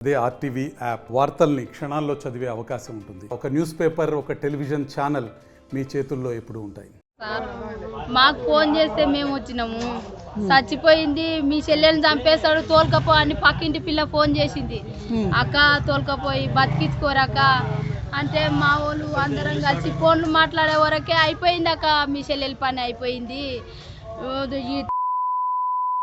అదే RTV app వార్తల్ని క్షణాల్లో చదివే అవకాశం ఉంటుంది. ఒక న్యూస్ పేపర్, ఒక టెలివిజన్ ఛానల్ మీ చేతుల్లో ఎప్పుడూ ఉంటాయి. మాకు ఫోన్ చేస్తే మేము వచ్చినాము, చచ్చిపోయింది, మీ చెల్లెల్ని చంపేశాడు, తోలుకపో అని పక్కింటి పిల్ల ఫోన్ చేసింది. అక్క తోలుకపోయి బతికించుకోరక్క అంటే మా వాళ్ళు అందరం కలిసి ఫోన్లు మాట్లాడే వరకే అయిపోయింది. అక్క మీ చెల్లెల పని అయిపోయింది,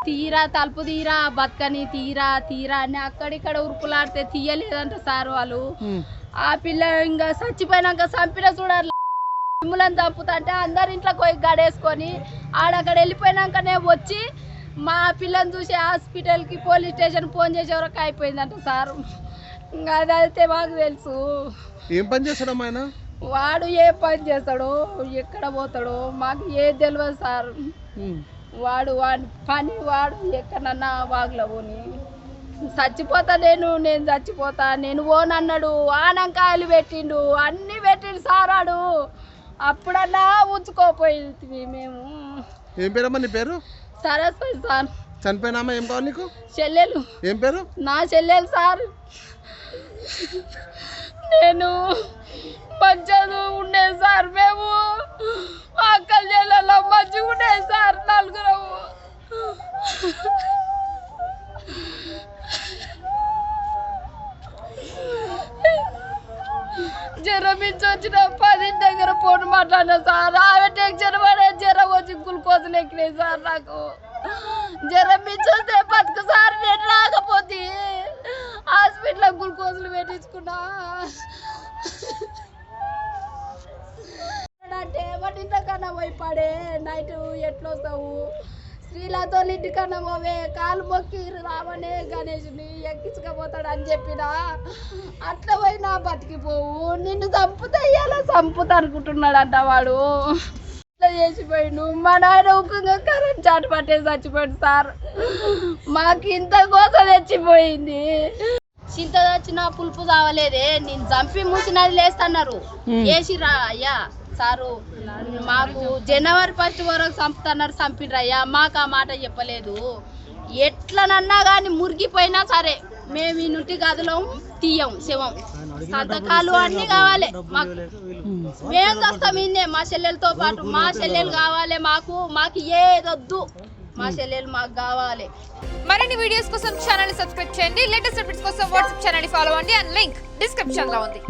తీరా తలుపు తీరా బతకని తీరా తీరా అని అక్కడిక్కడ ఉరుకులాడితే తీయలేదంట సార్ వాళ్ళు. ఆ పిల్ల ఇంకా చచ్చిపోయినాక చంపిన చూడాలి మిమ్మల్ని చంపుతుంటే అందరి ఇంట్లో పోయి గడేసుకొని ఆడక్కడ వెళ్ళిపోయినాకనే వచ్చి మా పిల్లని చూసి హాస్పిటల్కి పోలీస్ స్టేషన్ ఫోన్ చేసే వరకు అయిపోయిందంట సార్. ఇంకా అదైతే మాకు తెలుసు. ఏం పని చేస్తాడు ఆయన? వాడు ఏ పని చేస్తాడో ఎక్కడ పోతాడో మాకు ఏది తెలియదు సార్. వాడు పని వాడు ఎక్కడన్నా వాగులో పోని చచ్చిపోతా నేను చచ్చిపోతా నేను ఓనన్నాడు. ఆనంకాయలు పెట్టిండు, అన్నీ పెట్టిండు సారాడు. అప్పుడన్నా ఉంచుకోపోయింది మేము. ఏం పేరమ్మా నీ పేరు? సరస్వతి సార్. చనిపోయినామా? ఏం కావాలి నీకు? చెల్లెలు. ఏం పేరు? నా చెల్లెలు సార్. నేను మంచిగా ఉండేది సార్, మేము అక్క చెల్లెలో మంచిగా ఉండేది సార్, నలుగురము. జ్వరం నుంచి వచ్చిన 10 దగ్గర ఫోన్ మాట్లాడినా సార్. ఆమె టెన్షన్ పడే జ్వరం వచ్చి గ్లూకోజులు ఎక్కినాయి సార్. నాకు జ్వరం నుంచి వస్తే బతుకు సార్, నేను రాకపోతే హాస్పిటల్లో గ్లూకోజులు పెట్టించుకున్నా. అంటే వాటి ఇంతకన్నా పోయి పడే నైట్ ఎట్లా వస్తావు, శ్రీలతో ఇంటికన్నా పోవే, కాలు మొక్కి రావనే గణేష్ని ఎక్కించకపోతాడు అని చెప్పిన. అట్లా పోయి నా బతికిపోవు, నిన్ను చంపుతా ఇయ్యాల చంపుతా అనుకుంటున్నాడంట వాడు. ఇట్లా చేసిపోయిండు. మా నాయన ఉక్కంగా కరెంట్ చాటు పట్టేసి చచ్చిపోయింది సార్. మాకు ఇంత కోసం తెచ్చిపోయింది. చింత వచ్చిన పులుపు తావలేదే, నేను చంపి మూసినది లేస్తున్నారు. వేసిరా అయ్యా సారు, మాకు జనవరి 1 వరకు చంపుతున్నారు, చంపిడ్రయ్యా. మాకు ఆ మాట చెప్పలేదు. ఎట్లనన్నా కానీ మురిగిపోయినా సరే మేము ఈ నుండి గదిలో తీయం, శవం సంతకాలు అన్నీ కావాలి మాకు. మేము చేస్తాం ఇన్నే మా చెల్లెలతో పాటు. మా చెల్లెలు కావాలి మాకు ఏదొద్దు, మా చెల్లెలు మాకు కావాలి. మరిన్ని వీడియోస్ కోసం ఛానల్ ని సబ్స్క్రైబ్ చేయండి. లేటెస్ట్ అప్డేట్స్ కోసం వాట్సాప్ ఛానల్ ని ఫాలో అవ్వండి. అండ్ లింక్ డిస్క్రిప్షన్ లో ఉంది.